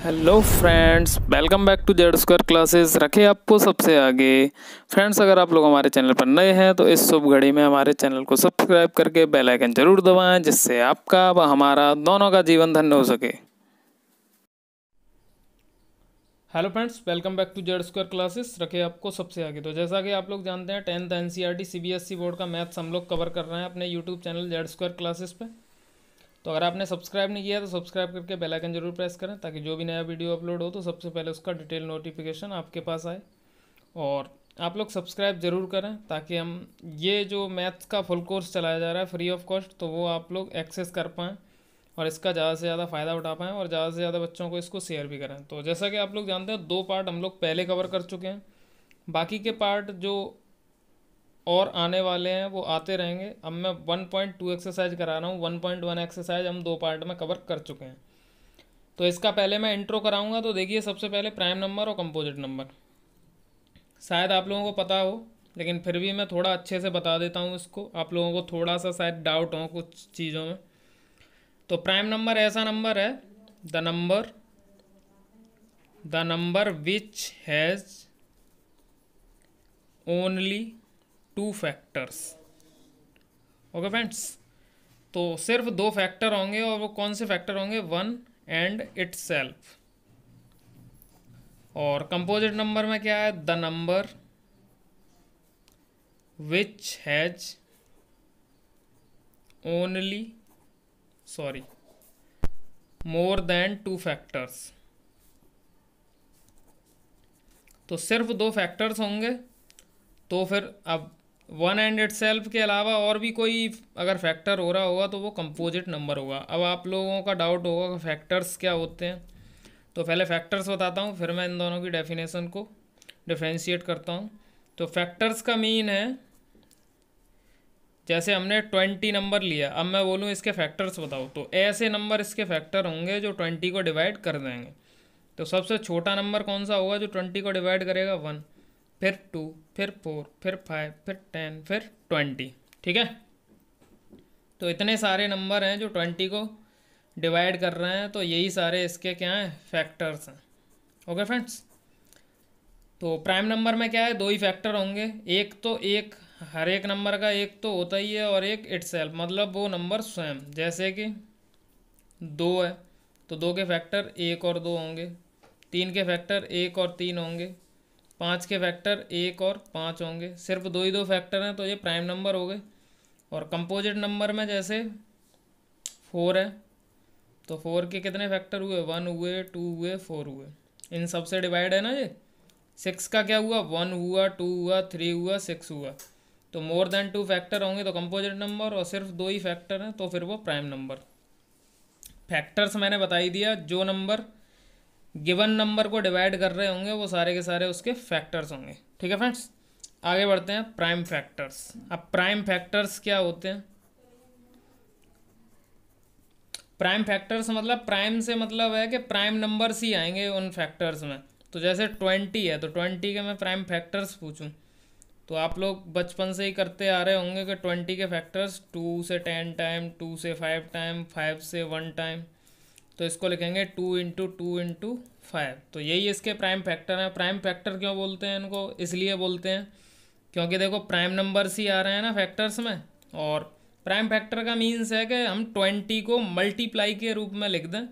Hello friends, welcome back to Z square classes. रखे आपको सबसे आगे। फ्रेंड्स, अगर आप लोग हमारे चैनल पर नए हैं तो इस शुभ घड़ी में हमारे चैनल को सब्सक्राइब करके बेल आइकन जरूर दबाएं, जिससे आपका व हमारा दोनों का जीवन धन्य हो सके। Hello friends, welcome back to Z square classes. रखे आपको सबसे आगे। तो जैसा कि आप लोग जानते हैं, 10th NCERT CBSE बोर्ड का मैथ्स हम लोग कवर कर रहे हैं अपने YouTube channel Z square classes पे। तो अगर आपने सब्सक्राइब नहीं किया तो सब्सक्राइब करके बेल आइकन जरूर प्रेस करें, ताकि जो भी नया वीडियो अपलोड हो तो सबसे पहले उसका डिटेल नोटिफिकेशन आपके पास आए। और आप लोग सब्सक्राइब ज़रूर करें, ताकि हम ये जो मैथ्स का फुल कोर्स चलाया जा रहा है फ्री ऑफ कॉस्ट, तो वो आप लोग एक्सेस कर पाएँ और इसका ज़्यादा से ज़्यादा फ़ायदा उठा पाएँ और ज़्यादा से ज़्यादा बच्चों को इसको शेयर भी करें। तो जैसा कि आप लोग जानते हैं, 2 पार्ट हम लोग पहले कवर कर चुके हैं। बाकी के पार्ट जो और आने वाले हैं वो आते रहेंगे। अब मैं 1.2 एक्सरसाइज करा रहा हूँ। 1.1 एक्सरसाइज हम 2 पार्ट में कवर कर चुके हैं। तो इसका पहले मैं इंट्रो कराऊंगा। तो देखिए, सबसे पहले प्राइम नंबर और कंपोजिट नंबर। शायद आप लोगों को पता हो, लेकिन फिर भी मैं थोड़ा अच्छे से बता देता हूँ इसको। आप लोगों को थोड़ा सा शायद डाउट हो कुछ चीज़ों में। तो प्राइम नंबर ऐसा नंबर है, the number which has only 2 factors. Okay friends, तो सिर्फ 2 फैक्टर होंगे, और वो कौन से फैक्टर होंगे? 1 एंड इटसेल्फ। और कंपोजिट नंबर में क्या है? The number which has only more than 2 factors. तो सिर्फ 2 फैक्टर्स होंगे। तो फिर अब 1 एंड इटसेल्फ के अलावा और भी कोई अगर फैक्टर हो रहा होगा तो वो कंपोजिट नंबर होगा। अब आप लोगों का डाउट होगा कि फैक्टर्स क्या होते हैं। तो पहले फैक्टर्स बताता हूँ, फिर मैं इन दोनों की डेफिनेशन को डिफ्रेंशिएट करता हूँ। तो फैक्टर्स का मीन है, जैसे हमने 20 नंबर लिया, अब मैं बोलूँ इसके फैक्टर्स बताओ, तो ऐसे नंबर इसके फैक्टर होंगे जो 20 को डिवाइड कर देंगे। तो सबसे छोटा नंबर कौन सा होगा जो 20 को डिवाइड करेगा? 1, फिर 2, फिर 4, फिर 5, फिर 10, फिर 20। ठीक है। तो इतने सारे नंबर हैं जो 20 को डिवाइड कर रहे हैं, तो यही सारे इसके क्या हैं? फैक्टर्स हैं। ओके फ्रेंड्स, तो प्राइम नंबर में क्या है? 2 ही फैक्टर होंगे। एक तो एक हर एक नंबर का एक तो होता ही है, और एक इटसेल्फ, मतलब वो नंबर स्वयं। जैसे कि 2 है तो 2 के फैक्टर 1 और 2 होंगे। 3 के फैक्टर 1 और 3 होंगे। 5 के फैक्टर 1 और 5 होंगे। सिर्फ 2 ही 2 फैक्टर हैं, तो ये प्राइम नंबर हो गए। और कंपोजिट नंबर में जैसे 4 है, तो 4 के कितने फैक्टर हुए? 1 हुए, 2 हुए, 4 हुए। इन सब से डिवाइड है ना ये। 6 का क्या हुआ? 1 हुआ, 2 हुआ, 3 हुआ, 6 हुआ। तो मोर देन 2 फैक्टर होंगे तो कंपोजिट नंबर, और सिर्फ 2 ही फैक्टर हैं तो फिर वो प्राइम नंबर। फैक्टर्स मैंने बता ही दिया। जो नंबर गिवन नंबर को डिवाइड कर रहे होंगे वो सारे के सारे उसके फैक्टर्स होंगे। ठीक है फ्रेंड्स, आगे बढ़ते हैं। Prime factors. अब प्राइम फैक्टर्स क्या होते हैं? प्राइम फैक्टर्स मतलब, प्राइम से मतलब है कि प्राइम नंबर्स ही आएंगे उन फैक्टर्स में। तो जैसे 20 है, तो 20 के मैं प्राइम फैक्टर्स पूछूं, तो आप लोग बचपन से ही करते आ रहे होंगे कि 20 के फैक्टर्स 2 से 10 टाइम, 2 से 5 टाइम, 5 से 1 टाइम। तो इसको लिखेंगे 2 इंटू 2 इंटू 5। तो यही इसके प्राइम फैक्टर हैं। प्राइम फैक्टर क्यों बोलते हैं इनको? इसलिए बोलते हैं क्योंकि देखो, प्राइम नंबर्स ही आ रहे हैं ना फैक्टर्स में। और प्राइम फैक्टर का मीन्स है कि हम 20 को मल्टीप्लाई के रूप में लिख दें,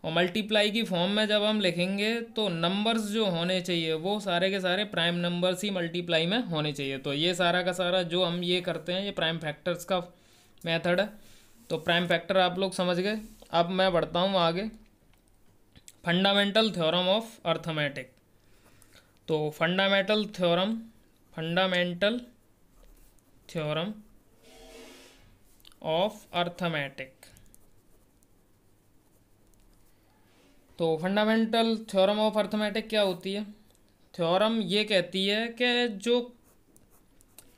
और मल्टीप्लाई की फॉर्म में जब हम लिखेंगे तो नंबर्स जो होने चाहिए वो सारे के सारे प्राइम नंबर्स ही मल्टीप्लाई में होने चाहिए। तो ये सारा का सारा जो हम ये करते हैं, ये प्राइम फैक्टर्स का मेथड है। तो प्राइम फैक्टर आप लोग समझ गए। अब मैं बढ़ता हूँ आगे। Fundamental theorem of arithmetic. तो फंडामेंटल थ्योरम ऑफ अर्थमेटिक। तो फंडामेंटल थ्योरम ऑफ अर्थमेटिक क्या होती है? थ्योरम ये कहती है कि जो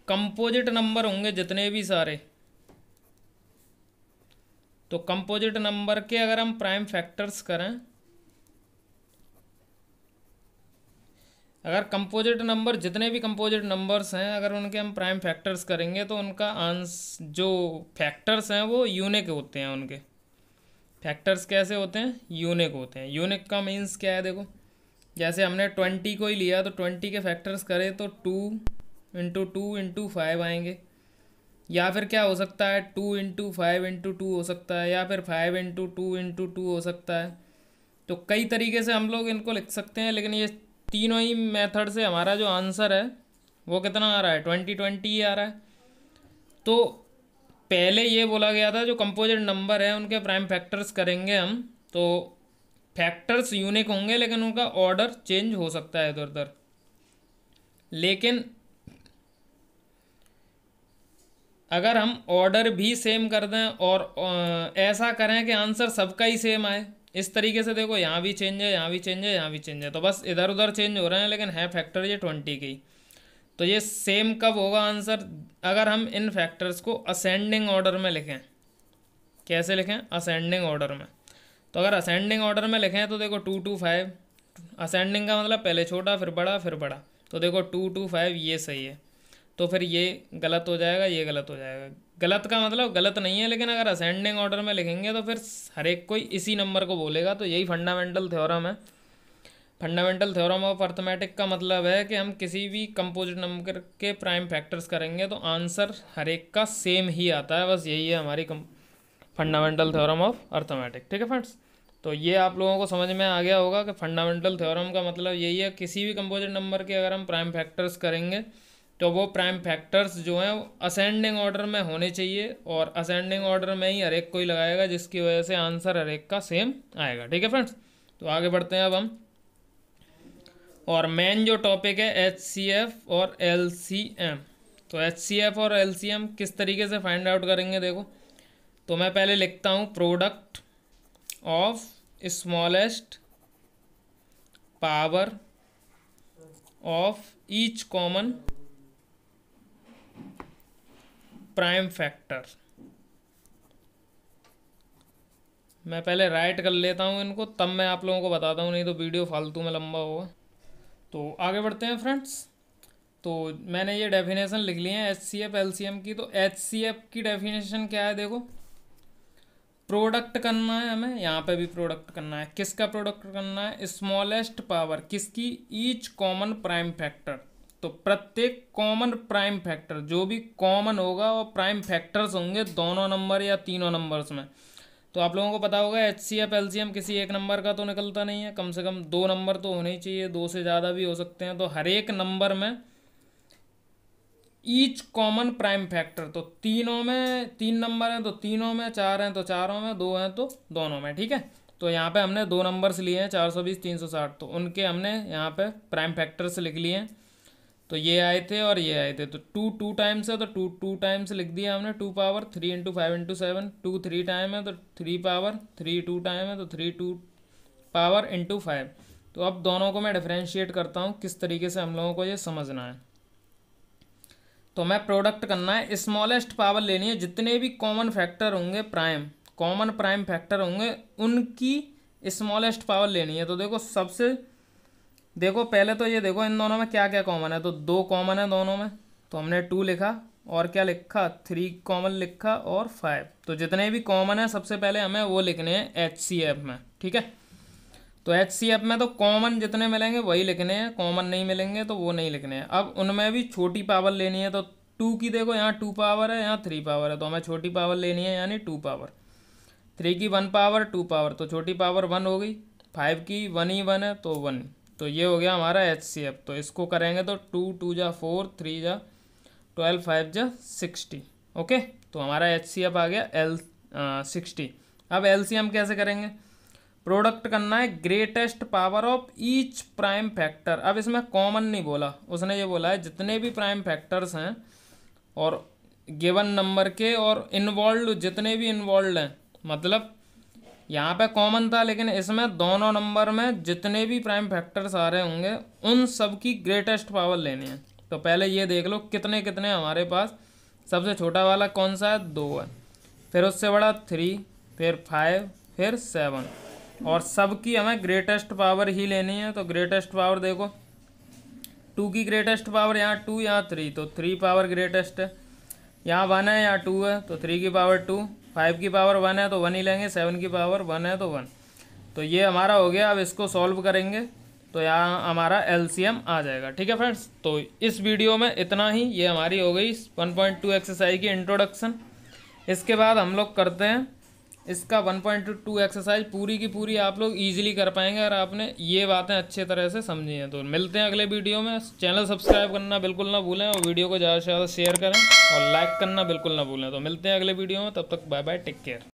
कंपोजिट नंबर होंगे जितने भी सारे, तो कंपोजिट नंबर के अगर हम प्राइम फैक्टर्स करें, अगर कंपोजिट नंबर जितने भी कंपोजिट नंबर्स हैं, अगर उनके हम प्राइम फैक्टर्स करेंगे तो उनका जो फैक्टर्स हैं वो यूनिक होते हैं। उनके फैक्टर्स कैसे होते हैं, यूनिक होते हैं। यूनिक का मीन्स क्या है, देखो जैसे हमने 20 को ही लिया तो 20 के फैक्टर्स करें तो 2 × 2 × 5 आएंगे, या फिर क्या हो सकता है 2 × 5 × 2 हो सकता है, या फिर 5 × 2 × 2 हो सकता है। तो कई तरीके से हम लोग इनको लिख सकते हैं, लेकिन ये तीनों ही मेथड से हमारा जो आंसर है वो कितना आ रहा है, 20 ही आ रहा है। तो पहले ये बोला गया था जो कंपोजिट नंबर है उनके प्राइम फैक्टर्स करेंगे हम, तो फैक्टर्स यूनिक होंगे लेकिन उनका ऑर्डर चेंज हो सकता है इधर उधर। लेकिन अगर हम ऑर्डर भी सेम कर दें और ऐसा करें कि आंसर सबका ही सेम आए, इस तरीके से देखो यहाँ भी चेंज है, यहाँ भी चेंज है, यहाँ भी चेंज है, तो बस इधर उधर चेंज हो रहे हैं लेकिन है फैक्टर ये 20 की। तो ये सेम कब होगा आंसर, अगर हम इन फैक्टर्स को असेंडिंग ऑर्डर में लिखें। कैसे लिखें, असेंडिंग ऑर्डर में। तो अगर असेंडिंग ऑर्डर में लिखें तो देखो 2 to 5, असेंडिंग का मतलब पहले छोटा फिर बड़ा फिर बड़ा, तो देखो 2 to 5 ये सही है, तो फिर ये गलत हो जाएगा, ये गलत हो जाएगा। गलत का मतलब गलत नहीं है, लेकिन अगर असेंडिंग ऑर्डर में लिखेंगे तो फिर हर एक कोई इसी नंबर को बोलेगा। तो यही फंडामेंटल थ्योरम है। फंडामेंटल थ्योरम ऑफ अर्थमेटिक का मतलब है कि हम किसी भी कंपोजिट नंबर के प्राइम फैक्टर्स करेंगे तो आंसर हर एक का सेम ही आता है। बस यही है हमारी फंडामेंटल थ्योरम ऑफ अर्थमेटिक। ठीक है फ्रेंड्स, तो ये आप लोगों को समझ में आ गया होगा कि फंडामेंटल थ्योरम का मतलब यही है, किसी भी कंपोजिट नंबर के अगर हम प्राइम फैक्टर्स करेंगे तो वो प्राइम फैक्टर्स जो हैं वो असेंडिंग ऑर्डर में होने चाहिए, और असेंडिंग ऑर्डर में ही हर एक कोई लगाएगा, जिसकी वजह से आंसर हर एक का सेम आएगा। ठीक है फ्रेंड्स, तो आगे बढ़ते हैं अब हम। और मेन जो टॉपिक है HCF और LCM। तो HCF और LCM किस तरीके से फाइंड आउट करेंगे, देखो तो मैं पहले लिखता हूँ product of smallest power of each common prime factor. मैं पहले राइट कर लेता हूँ इनको, तब मैं आप लोगों को बताता हूँ, नहीं तो वीडियो फालतू में लंबा होगा। तो आगे बढ़ते हैं फ्रेंड्स। तो मैंने ये डेफिनेशन लिख ली है HCF LCM की। तो HCF की डेफिनेशन क्या है, देखो प्रोडक्ट करना है हमें, यहाँ पे भी प्रोडक्ट करना है। किसका प्रोडक्ट करना है, स्मॉलेस्ट पावर किसकी, ईच कॉमन प्राइम फैक्टर। तो प्रत्येक कॉमन प्राइम फैक्टर, जो भी कॉमन होगा वो प्राइम फैक्टर्स होंगे दोनों नंबर या तीनों नंबर्स में। तो आप लोगों को पता होगा HCF LCM किसी एक नंबर का तो निकलता नहीं है, कम से कम 2 नंबर तो होने ही चाहिए, 2 से ज़्यादा भी हो सकते हैं। तो हर एक नंबर में ईच कॉमन प्राइम फैक्टर, तो तीनों में 3 नंबर हैं तो तीनों में, 4 हैं तो चारों में, 2 हैं तो दोनों में। ठीक है, तो यहाँ पे हमने 2 नंबर्स लिए हैं 420 360, तो उनके हमने यहाँ पे प्राइम फैक्टर्स लिख लिए हैं। तो ये आए थे और ये आए थे, तो 2 टाइम्स है तो 2 टाइम्स लिख दिया हमने, 2 पावर 3 × 5 × 7, 2 3 टाइम है तो 3 पावर 3, 2 टाइम है तो 3 2 पावर × 5। तो अब दोनों को मैं डिफ्रेंशिएट करता हूँ, किस तरीके से हम लोगों को ये समझना है। तो मैं प्रोडक्ट करना है, स्मॉलेस्ट पावर लेनी है, जितने भी कॉमन फैक्टर होंगे प्राइम, कॉमन प्राइम फैक्टर होंगे उनकी स्मॉलेस्ट पावर लेनी है। तो देखो सबसे, देखो पहले तो ये देखो इन दोनों में क्या क्या कॉमन है, तो 2 कॉमन है दोनों में, तो हमने 2 लिखा, और क्या लिखा 3 कॉमन लिखा, और 5। तो जितने भी कॉमन है सबसे पहले हमें वो लिखने हैं HCF में। ठीक है, तो HCF में तो कॉमन जितने मिलेंगे वही लिखने हैं, कॉमन नहीं मिलेंगे तो वो नहीं लिखने हैं। अब उनमें भी छोटी पावर लेनी है, तो 2 की देखो यहाँ 2 पावर है, यहाँ 3 पावर है, तो हमें छोटी पावर लेनी है, यानी 2 पावर। 3 की 1 पावर 2 पावर, तो छोटी पावर 1 हो गई। 5 की 1 ही 1 है तो 1। तो ये हो गया हमारा HCF। तो इसको करेंगे तो 2 2 जा 4, 3 जा 12, 5 जा 60। ओके, तो हमारा HCF आ गया 60। अब LCM कैसे करेंगे, प्रोडक्ट करना है greatest power of each prime factor. अब इसमें कॉमन नहीं बोला उसने, ये बोला है जितने भी प्राइम फैक्टर्स हैं और गिवन नंबर के, और इन्वॉल्व जितने भी इन्वॉल्व हैं, मतलब यहाँ पे कॉमन था लेकिन इसमें दोनों नंबर में जितने भी प्राइम फैक्टर्स आ रहे होंगे उन सब की ग्रेटेस्ट पावर लेनी है। तो पहले ये देख लो कितने कितने हमारे पास, सबसे छोटा वाला कौन सा है, 2 है, फिर उससे बड़ा 3, फिर 5, फिर 7, और सब की हमें ग्रेटेस्ट पावर ही लेनी है। तो ग्रेटेस्ट पावर देखो 2 की ग्रेटेस्ट पावर यहाँ 2, यहाँ 3, तो 3 पावर ग्रेटेस्ट है। यहाँ 1 है, यहाँ 2 है, तो 3 की पावर 2, 5 की पावर 1 है तो 1 ही लेंगे, 7 की पावर 1 है तो 1। तो ये हमारा हो गया। अब इसको सॉल्व करेंगे तो यहाँ हमारा एलसीएम आ जाएगा। ठीक है फ्रेंड्स, तो इस वीडियो में इतना ही। ये हमारी हो गई 1.2 एक्सरसाइज की इंट्रोडक्शन। इसके बाद हम लोग करते हैं इसका 1.2 एक्सरसाइज पूरी की पूरी आप लोग इजीली कर पाएंगे अगर आपने ये बातें अच्छे तरह से समझी हैं। तो मिलते हैं अगले वीडियो में। चैनल सब्सक्राइब करना बिल्कुल ना भूलें और वीडियो को ज़्यादा से ज़्यादा शेयर करें और लाइक करना बिल्कुल ना भूलें। तो मिलते हैं अगले वीडियो में, तब तक बाय बाय, टेक केयर।